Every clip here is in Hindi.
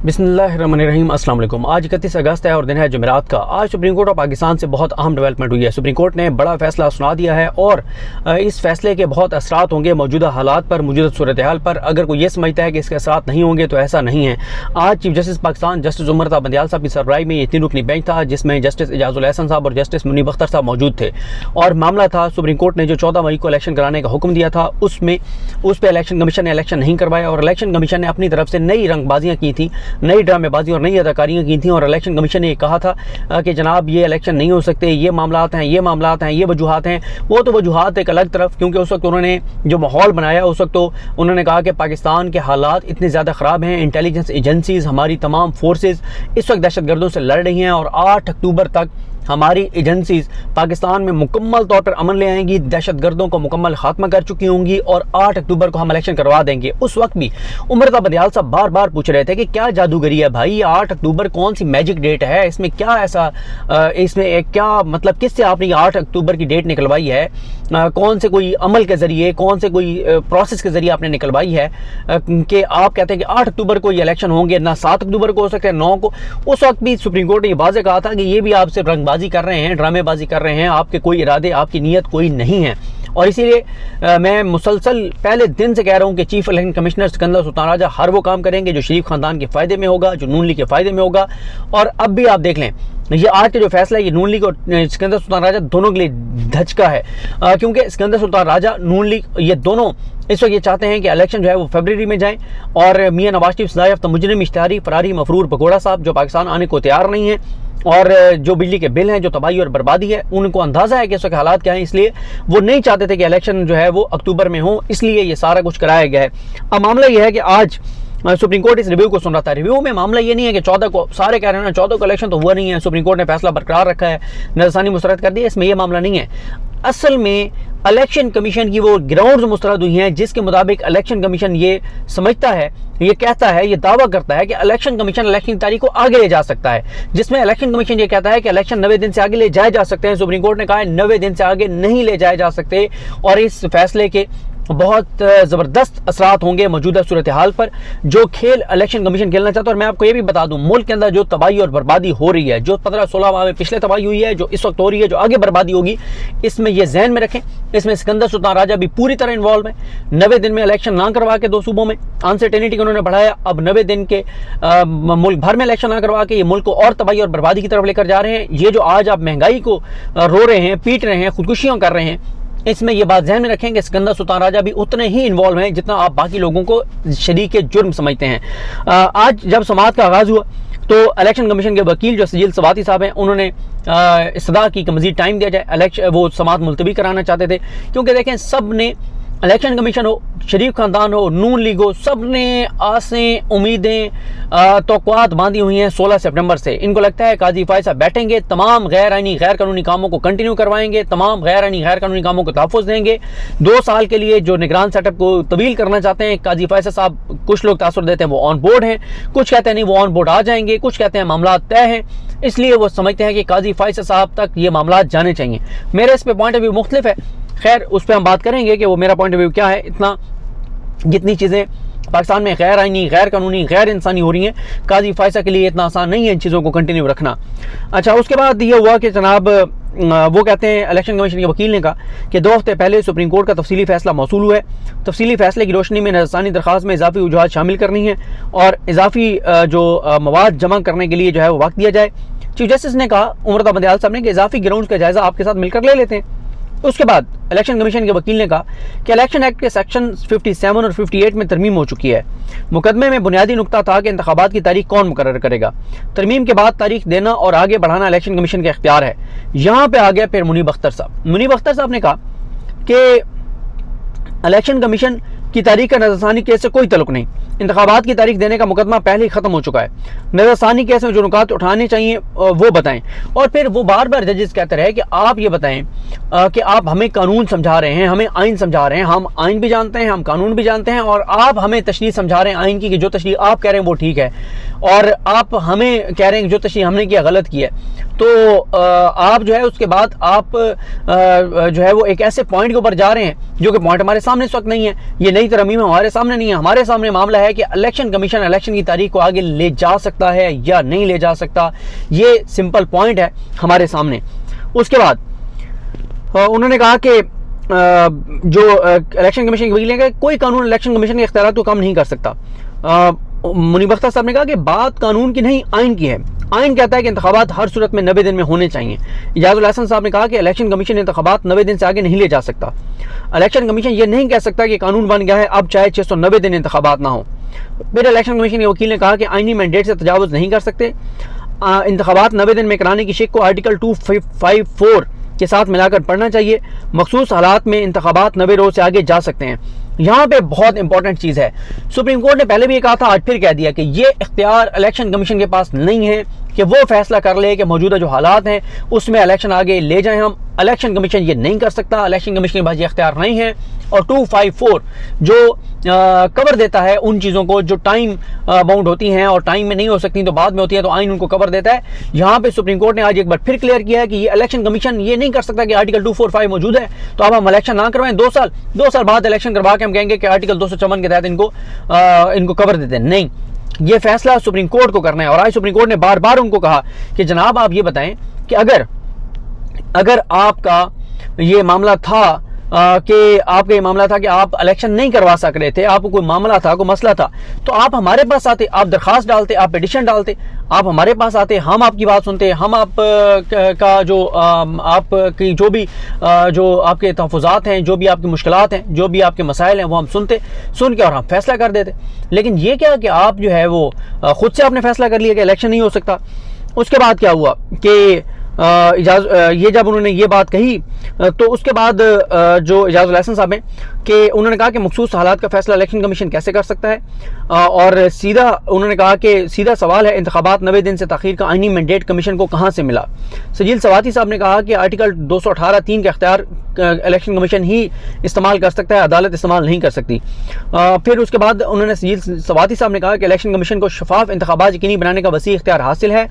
बिस्मिल्लाहिर्रहमानिर्रहीम। अस्सलाम वालेकुम। आज 31 अगस्त है और दिन है जुमेरात का। आज सुप्रीम कोर्ट ऑफ पाकिस्तान से बहुत अहम डेवलपमेंट हुई है। सुप्रीम कोर्ट ने बड़ा फैसला सुना दिया है और इस फैसले के बहुत असरात होंगे मौजूदा हालात पर, मौजूदा सूरत हाल पर। अगर कोई ये समझता है कि इसके असरात नहीं होंगे तो ऐसा नहीं है। आज chief justice Pakistan justice Umar Bandial साहब की सरबराही में ये 3 रुकनी बेंच था, जिसमें जस्टिस एजाजुल एहसन साहब और जस्टिस मुनीब अख्तर साहब मौजूद थे। और मामला था सुप्रीम कोर्ट ने जो 14 मई को इलेक्शन कराने का हुक्म दिया था, उस पर इलेक्शन कमीशन ने इलेक्शन नहीं करवाया और इलेक्शन कमीशन ने अपनी तरफ से नई रंगबाजियाँ की थी, नई ड्रामेबाजी और नई अदाकारियाँ की थी। और इलेक्शन कमीशन ने कहा था कि जनाब ये इलेक्शन नहीं हो सकते, ये मामलात हैं, ये वजूहात हैं। वो तो वजूहात एक अलग तरफ, क्योंकि उस वक्त उन्होंने जो माहौल बनाया उस वक्त तो उन्होंने कहा कि पाकिस्तान के हालात इतने ज़्यादा ख़राब हैं, इंटेलिजेंस एजेंसीज़, हमारी तमाम फोर्सेस इस वक्त दहशतगर्दों से लड़ रही हैं और 8 अक्टूबर तक हमारी एजेंसीज पाकिस्तान में मुकम्मल तौर पर अमन ले आएंगी, दहशतगर्दों को मुकम्मल खात्मा कर चुकी होंगी और 8 अक्टूबर को हम इलेक्शन करवा देंगे। उस वक्त भी उमर बंदियाल साहब बार बार पूछ रहे थे कि क्या जादूगरी है भाई, 8 अक्टूबर कौन सी मैजिक डेट है, इसमें क्या ऐसा, इसमें क्या मतलब किससे आपने 8 अक्टूबर की डेट निकलवाई है, कौन से कोई अमल के ज़रिए, कौन से कोई प्रोसेस के ज़रिए आपने निकलवाई है कि आप कहते हैं कि 8 अक्टूबर को ये इलेक्शन होंगे, ना 7 अक्टूबर को हो सकते हैं, 9 को। उस वक्त भी सुप्रीम कोर्ट ने ये वाज़ेह कहा था कि ये भी आप सिर्फ रंगबाजी कर रहे हैं, ड्रामेबाजी कर रहे हैं, आपके कोई इरादे, आपकी नीयत कोई नहीं है। और इसीलिए मैं मुसलसल पहले दिन से कह रहा हूं कि chief election commissioner Sikandar Sultan Raja हर वो काम करेंगे जो शरीफ खानदान के फ़ायदे में होगा, जो नून लीग के फ़ायदे में होगा। और अब भी आप देख लें, ये आज का जो फैसला है ये नून लीग और सिकंदर सुल्तान राजा दोनों के लिए धचका है, क्योंकि सिकंदर सुल्तान राजा, नून लीग, ये दोनों इस वक्त ये चाहते हैं कि इलेक्शन जो है वो फरवरी में जाए और मियां नवाज शरीफ सजा याफ्ता मुजरिम इश्तिहारी फरारी मफरूर पकोड़ा साहब जो पाकिस्तान आने को तैयार नहीं है और जो बिजली के बिल हैं, जो तबाही और बर्बादी है, उनको अंदाज़ा है कि इस वक्त हालात क्या हैं, इसलिए वो नहीं चाहते थे कि इलेक्शन जो है वो अक्टूबर में हो, इसलिए ये सारा कुछ कराया गया है। अब मामला ये है कि आज सुप्रीम कोर्ट इस रिव्यू को सुन रहा था। रिव्यू में मामला ये नहीं है कि 14 को, सारे कह रहे हैं ना 14 को इलेक्शन तो हुआ नहीं है, सुप्रीम कोर्ट ने फैसला बरकरार रखा है, नज़रसानी मुस्तरद कर दी, इसमें यह मामला नहीं है। असल में इलेक्शन कमीशन की वो ग्राउंड्स मुस्तरद हुई हैं जिसके मुताबिक इलेक्शन कमीशन ये समझता है, ये कहता है, ये दावा करता है कि इलेक्शन कमीशन इलेक्शन की तारीख को आगे ले जा सकता है, जिसमें इलेक्शन कमीशन ये कहता है कि इलेक्शन 90 दिन से आगे ले जाए जा सकते हैं। सुप्रीम कोर्ट ने कहा है 90 दिन से आगे नहीं ले जाए जा सकते और इस फैसले के बहुत ज़बरदस्त असरात होंगे मौजूदा सूरत हाल पर जो खेल इलेक्शन कमीशन खेलना चाहता है। और मैं आपको ये भी बता दूं, मुल्क के अंदर जो तबाही और बर्बादी हो रही है, जो 15-16 माह में पिछले तबाही हुई है, जो इस वक्त हो रही है, जो आगे बर्बादी होगी, इसमें ये जहन में रखें। इसमें सिकंदर सुल्तान राजा भी पूरी तरह इन्वॉल्व है। 90 दिन में इलेक्शन ना करवा के 2 सूबों में अनसर्टेनिटी को उन्होंने बढ़ाया, अब 90 दिन के मुल्क भर में इलेक्शन ना करवा के ये मुल्क को और तबाही और बर्बादी की तरफ लेकर जा रहे हैं। ये जो आज आप महंगाई को रो रहे हैं, पीट रहे हैं, खुदकुशियाँ कर रहे हैं, इसमें यह बात ध्यान में रखें कि सिकंदर सुल्तान राजा भी उतने ही इन्वॉल्व हैं जितना आप बाकी लोगों को शरीक जुर्म समझते हैं। आज जब समाअत का आगाज़ हुआ तो इलेक्शन कमीशन के वकील जो सजील सवाती साहब हैं, उन्होंने इस्तदा की मज़ीद टाइम दिया जाए, इलेक्शन वो समाअत मुलतवी कराना चाहते थे, क्योंकि देखें सब ने, इलेक्शन कमीशन हो, शरीफ खानदान हो, नून लीग हो, सब ने आसें, उम्मीदें, तौक़ुआत बांधी हुई हैं 16 सितंबर से। इनको लगता है काजी फायद साहब बैठेंगे, तमाम गैर आइनी गैर कानूनी कामों को कंटिन्यू करवाएंगे, तमाम गैर आइनी गैर कानूनी कामों को तहफ़्फ़ुज़ देंगे। 2 साल के लिए जो निगरान सेटअप को तवील करना चाहते हैं काजी फायद साहब, कुछ लोग तासुर देते हैं वो ऑन बोर्ड हैं, कुछ कहते हैं नहीं वो ऑन बोर्ड आ जाएंगे, कुछ कहते हैं मामला तय हैं, इसलिए वो समझते हैं कि काजी फायद साहब तक ये मामला जाने चाहिए। मेरे इस पर पॉइंट ऑफ व्यू मुख्तलिफ है, खैर उस पर हम बात करेंगे कि वो मेरा पॉइंट ऑफ व्यू क्या है। इतना जितनी चीज़ें पाकिस्तान में गैर आइनी, गैर कानूनी, गैर इंसानी हो रही हैं, काजी फायसा के लिए इतना आसान नहीं है इन चीज़ों को कंटिन्यू रखना। अच्छा, उसके बाद ये हुआ कि जनाब वो कहते हैं, इलेक्शन कमीशन के वकील ने कहा कि 2 हफ्ते पहले सुप्रीम कोर्ट का तफसीली फैसला मौसूल हुआ है। तफसीली फैसले की रोशनी में नज़रसानी दरख्वास्त में इजाफी वजूहात शामिल करनी है और इजाफी जो मवाद जमा करने के लिए जो है वो वक्त दिया जाए। चीफ जस्टिस ने कहा, उमर बंदियाल साहब ने, कि इजाफी ग्राउंड का जायज़ा आपके साथ मिलकर ले लेते हैं। उसके बाद इलेक्शन कमीशन के वकील ने कहा कि इलेक्शन एक्ट के सेक्शन 57 और 58 में तरमीम हो चुकी है। मुकदमे में बुनियादी नुकता था कि इंतखाबात की तारीख कौन मुकर्रर करेगा। तरमीम के बाद तारीख देना और आगे बढ़ाना इलेक्शन कमीशन का इख्तियार है। यहाँ पे आ गया फिर मुनीब अख्तर साहब। मुनीब अख्तर साहब ने कहा कि इलेक्शन कमीशन की तारीख का नज़रसानी केस से कोई तल्लुक नहीं, इंतखाबात की तारीख देने का मुकदमा पहले ही ख़त्म हो चुका है। नज़रसानी केस में जो नुकात उठाने चाहिए वो बताएं। और फिर वो बार बार जजेस कहते रहे कि आप ये बताएं कि आप हमें कानून समझा रहे हैं, हमें आइन समझा रहे हैं, हम आइन भी जानते हैं, हम कानून भी जानते हैं, और आप हमें तशरीह समझा रहे हैं आइन की कि जो तशरीह आप कह रहे हैं वो ठीक है, और आप हमें कह रहे हैं कि जो तशरीह हमने किया गलत की है। तो आप जो है उसके बाद आप जो है वो एक ऐसे पॉइंट के ऊपर जा रहे हैं जो कि पॉइंट हमारे सामने इस वक्त नहीं है। ये नई तरमीम हमारे सामने नहीं है। हमारे सामने मामला है कि इलेक्शन कमीशन इलेक्शन की तारीख को आगे ले जा सकता है या नहीं ले जा सकता, ये सिंपल पॉइंट है हमारे सामने। उसके बाद उन्होंने कहा कि जो इलेक्शन कमीशन के वकील हैं कि कोई कानून इलेक्शन कमीशन के इख्तियारात को कम नहीं कर सकता। मुनीब अख्तर साहब ने कहा कि बात कानून की नहीं आइन की है। आइन कहता है कि इंतखाबात हर सूरत में 90 दिन में होने चाहिए। इजाजुल हसन साहब ने कहा कि इलेक्शन कमीशन इंतखाबात 90 दिन से आगे नहीं ले जा सकता। इलेक्शन कमीशन ये नहीं कह सकता कि कानून बन गया है अब चाहे 690 दिन इंतखाबात ना हो। फिर इलेक्शन कमीशन के वकील ने कहा कि आइनी मैंडेट से तजावुज़ नहीं कर सकते। इंतखाबात 90 दिन में कराने की शिक को आर्टिकल 254 के साथ मिलाकर पढ़ना चाहिए। मखसूस हालात में इंतखाबात 90 रोज से आगे जा सकते हैं। यहाँ पे बहुत इंपॉर्टेंट चीज़ है, सुप्रीम कोर्ट ने पहले भी ये कहा था, आज फिर कह दिया कि ये इख्तियार इलेक्शन कमीशन के पास नहीं है कि वो फैसला कर ले कि मौजूदा जो हालात हैं उसमें इलेक्शन आगे ले जाएं हम। इलेक्शन कमीशन ये नहीं कर सकता, इलेक्शन कमीशन के पास ये इख्तियार नहीं है। और 254 जो कवर देता है उन चीज़ों को जो टाइम बाउंड होती हैं और टाइम में नहीं हो सकती तो बाद में होती है, तो आइन उनको कवर देता है। यहाँ पे सुप्रीम कोर्ट ने आज एक बार फिर क्लियर किया है कि ये इलेक्शन कमीशन ये नहीं कर सकता कि आर्टिकल 245 मौजूद है तो अब हम इलेक्शन ना करवाएं, 2 साल बाद इलेक्शन करवा के हम कहेंगे कि आर्टिकल 254 के तहत इनको कवर देते हैं। नहीं, ये फैसला सुप्रीम कोर्ट को करना है। और आज सुप्रीम कोर्ट ने बार बार उनको कहा कि जनाब आप ये बताएं कि अगर आपका ये मामला था कि आप इलेक्शन नहीं करवा सक रहे थे, आपको कोई मामला था, कोई मसला था, तो आप हमारे पास आते, आप दरखास्त डालते, आप पिटिशन डालते, आप हमारे पास आते, हम आपकी बात सुनते, हम आप का जो आपकी जो भी जो आपके तहफ़्फ़ुज़ात हैं, जो भी आपकी मुश्किलात हैं, जो भी आपके मसाइल हैं, वो हम सुन के और हम फैसला कर देते। लेकिन ये क्या कि आप जो है वो ख़ुद से आपने फैसला कर लिया कि इलेक्शन नहीं हो सकता। उसके बाद क्या हुआ कि ये जब उन्होंने ये बात कही तो उसके बाद जो इजाजुल हसन साहब हैं कि उन्होंने कहा कि मखसूस हालात का फैसला इलेक्शन कमीशन कैसे कर सकता है। और सीधा उन्होंने कहा कि सीधा सवाल है, इंतखाबात 90 दिन से ताख़ीर का आइनी मैंडेट कमीशन को कहाँ से मिला। सजील सवाती साहब ने कहा कि आर्टिकल 218(3) का इख्तियार इलेक्शन कमीशन ही इस्तेमाल कर सकता है, अदालत इस्तेमाल नहीं कर सकती। फिर उसके बाद उन्होंने सजील सवाती साहब ने कहा कि इलेक्शन कमीशन को शफाफ इंतखाबात यकीनी बनाने का वसी इख्तियार हासिल है।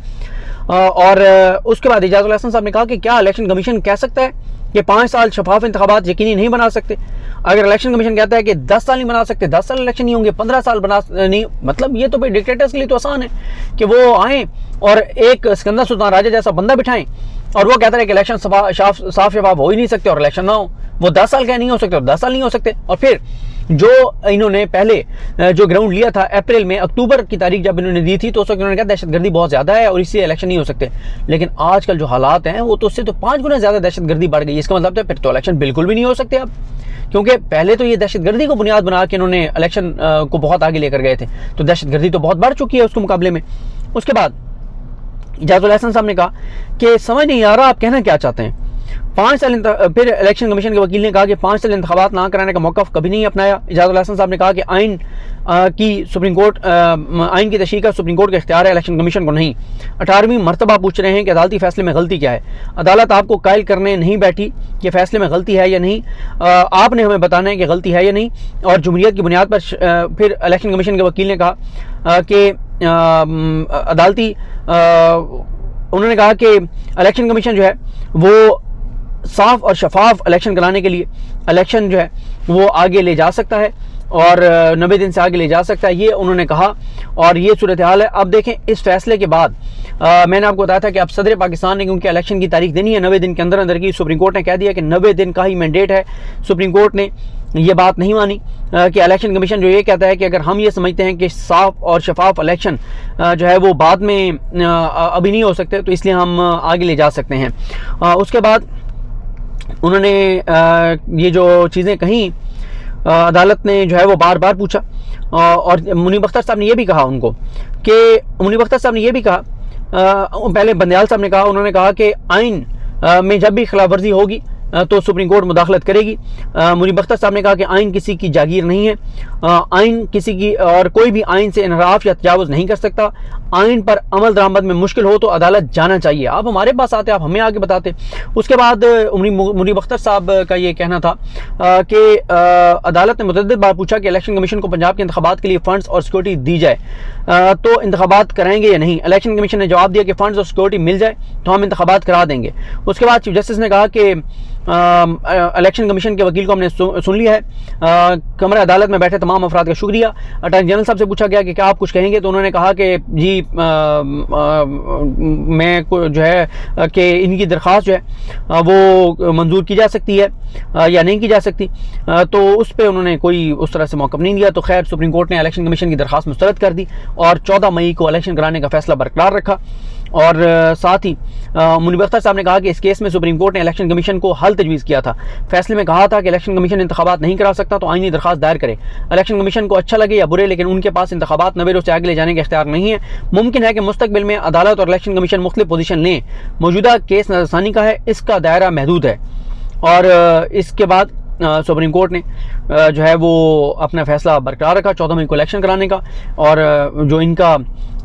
और उसके बाद इजाजुल हसन साहब ने कहा कि क्या इलेक्शन कमीशन कह सकता है कि 5 साल शफाफ इंतखाबात यकीनी नहीं बना सकते। अगर इलेक्शन कमीशन कहता है कि 10 साल नहीं बना सकते, 10 साल इलेक्शन नहीं होंगे, 15 साल बना नहीं, मतलब ये तो भाई डिक्टेटर्स के लिए तो आसान है कि वो आएँ और एक सिकंदर सुल्तान राजा जैसा बंदा बिठाएं और वो कहता है कि इलेक्शन साफ शफाफ हो ही नहीं सकते और इलेक्शन ना हो। वो 10 साल क्या नहीं हो सकते और 10 साल नहीं हो सकते। और फिर जो इन्होंने पहले जो ग्राउंड लिया था अप्रैल में, अक्टूबर की तारीख जब इन्होंने दी थी तो उस वक्त इन्होंने कहा दहशतगर्दी बहुत ज़्यादा है और इससे इलेक्शन नहीं हो सकते। लेकिन आजकल जो हालात हैं वो तो उससे तो 5 गुना ज़्यादा दहशतगर्दी बढ़ गई। इसका मतलब तो फिर तो इलेक्शन बिल्कुल भी नहीं हो सकते अब, क्योंकि पहले तो ये दहशतगर्दी को बुनियाद बना के इन्होंने इलेक्शन को बहुत आगे लेकर गए थे, तो दहशतगर्दी तो बहुत बढ़ चुकी है उसके मुकाबले में। उसके बाद इजाजुल हसन साहब ने कहा कि समझ नहीं आ रहा आप कहना क्या चाहते हैं। 5 साल फिर इलेक्शन कमीशन के वकील ने कहा कि 5 साल इंतखाबात ना कराने का मौक़िफ़ कभी नहीं अपनाया। इजाजुल हसन साहब ने कहा कि आइन की तशरीह का सुप्रीम कोर्ट का इख्तियार है, इलेक्शन कमीशन को नहीं। 18वीं मरतबा पूछ रहे हैं कि अदालती फैसले में गलती क्या है। अदालत आपको कायल करने नहीं बैठी कि फैसले में गलती है या नहीं, आपने हमें बताना है कि गलती है या नहीं। और जुमहूरियत की बुनियाद पर फिर इलेक्शन कमीशन के वकील ने कहा कि अदालती उन्होंने कहा कि इलेक्शन कमीशन जो है वो साफ और शफाफ इलेक्शन कराने के लिए इलेक्शन जो है वो आगे ले जा सकता है और 90 दिन से आगे ले जा सकता है, ये उन्होंने कहा। और ये सूरत हाल है। अब देखें इस फैसले के बाद मैंने आपको बताया था कि अब सदर पाकिस्तान ने क्योंकि इलेक्शन की तारीख देनी है 90 दिन के अंदर अंदर की, सुप्रीम कोर्ट ने कह दिया कि 90 दिन का ही मैंडेट है। सुप्रीम कोर्ट ने ये बात नहीं मानी कि इलेक्शन कमीशन जो ये कहता है कि अगर हम ये समझते हैं कि साफ और शफाफ इलेक्शन जो है वो बाद में अभी नहीं हो सकते तो इसलिए हम आगे ले जा सकते हैं। उसके बाद उन्होंने ये जो चीज़ें कहीं अदालत ने जो है वो बार बार पूछा। और मुनीब अख्तर साहब ने ये भी कहा उनको कि पहले बंदयाल साहब ने कहा, उन्होंने कहा कि आइन में जब भी खिलाफ वर्जी होगी तो सुप्रीम कोर्ट मुदाखलत करेगी। मुनीब अख्तर साहब ने कहा कि आइन किसी की जागीर नहीं है, आइन किसी की और कोई भी आइन से इनहराफ या तजावुज़ नहीं कर सकता। आइन पर अमल दरामद में मुश्किल हो तो अदालत जाना चाहिए। आप हमारे पास आते, आप हमें आगे बताते। उसके बाद मुनीब अख्तर साहब का ये कहना था कि अदालत ने मुतअद्दिद बार पूछा कि इलेक्शन कमीशन को पंजाब के इंतखाबात के लिए फ़ंड्स और सिक्योरिटी दी जाए तो इंतखाबात कराएंगे या नहीं। इलेक्शन कमीशन ने जवाब दिया कि फ़ंड्स और सिक्योरिटी मिल जाए तो हम इंतखाबात करा देंगे। उसके बाद चीफ जस्टिस ने कहा कि इलेक्शन कमीशन के वकील को हमने सुन लिया है। कमरे अदालत में बैठे तमाम अफराद का शुक्रिया। अटॉर्नी जनरल साहब से पूछा गया कि क्या आप कुछ कहेंगे, तो उन्होंने कहा कि जी मैं जो है कि इनकी दरख्वास्त जो है वो मंजूर की जा सकती है या नहीं की जा सकती, तो उस पर उन्होंने कोई उस तरह से मौक़िफ़ नहीं दिया। तो खैर सुप्रीम कोर्ट ने इलेक्शन कमीशन की दरख्वास्त मुस्तरद कर दी और 14 मई को इलेक्शन कराने का फैसला बरकरार रखा। और साथ ही मुनीब अख्तर साहब ने कहा कि इस केस में सुप्रीम कोर्ट ने इलेक्शन कमीशन को हल तजवीज़ किया था। फैसले में कहा था कि इलेक्शन कमीशन इंतखाबात नहीं करा सकता तो आईनी दरख्वास्त दायर करे। इलेक्शन कमीशन को अच्छा लगे या बुरे, लेकिन उनके पास इंतखाबात नवेरों से आगे ले जाने का इख्तियार नहीं है। मुमकिन है कि मुस्तकबिल में अदालत और इलेक्शन कमीशन मुख्तलिफ पोजीशन लें। मौजूदा केस नज़रसानी का है, इसका दायरा महदूद है। और इसके बाद सुप्रीम कोर्ट ने जो है वो अपना फैसला बरकरार रखा 14 मई को इलेक्शन कराने का। और जो इनका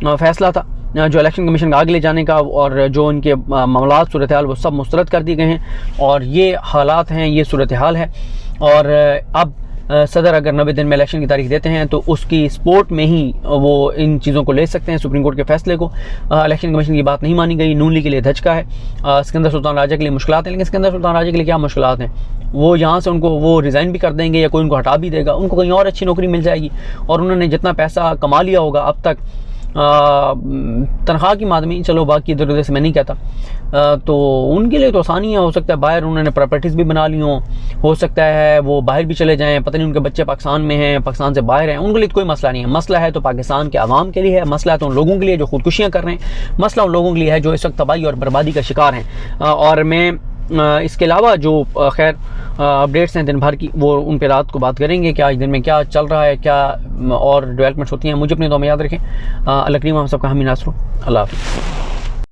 फैसला था जो इलेक्शन कमीशन का आगे ले जाने का और जो इनके मामलात सूरत हाल वो सब मुस्तरद कर दिए गए हैं। और ये हालात हैं, ये सूरत हाल है। और अब सदर अगर 90 दिन में इलेक्शन की तारीख देते हैं तो उसकी सपोर्ट में ही वो इन चीज़ों को ले सकते हैं, सुप्रीम कोर्ट के फैसले को। इलेक्शन कमीशन की बात नहीं मानी गई, नून लीग के लिए धचका है, सिकंदर सुल्तान राजा के लिए मुश्किलात हैं। लेकिन सिकंदर सुल्तान राजा के लिए क्या मुश्किलात हैं, वो यहाँ से उनको वो रिज़ाइन भी कर देंगे या कोई उनको हटा भी देगा, उनको कहीं और अच्छी नौकरी मिल जाएगी। और उन्होंने जितना पैसा कमा लिया होगा अब तक तनख्वाह की मादमी, चलो बाकी इधर उधर से मैं नहीं कहता, तो उनके लिए तो आसानियाँ हो सकता है। बाहर उन्होंने प्रॉपर्टीज़ भी बना ली हो सकता है वो बाहर भी चले जाएं, पता नहीं उनके बच्चे पाकिस्तान में हैं, पाकिस्तान से बाहर हैं, उनके लिए कोई मसला नहीं है। मसला है तो पाकिस्तान के आवाम के लिए है, मसला है तो उन लोगों के लिए जो खुदकुशियाँ कर रहे हैं, मसला उन लोगों के लिए है जो इस वक्त तबाही और बर्बादी का शिकार हैं। और मैं इसके अलावा जो खैर अपडेट्स हैं दिन भर की, वो उन पर रात को बात करेंगे कि आज दिन में क्या चल रहा है, क्या और डेवलपमेंट्स होती हैं। मुझे अपनी दुआ में याद रखें। अल्लाह करीम हम सबका हामी नासर हो। अल्लाह हाफ़िज़।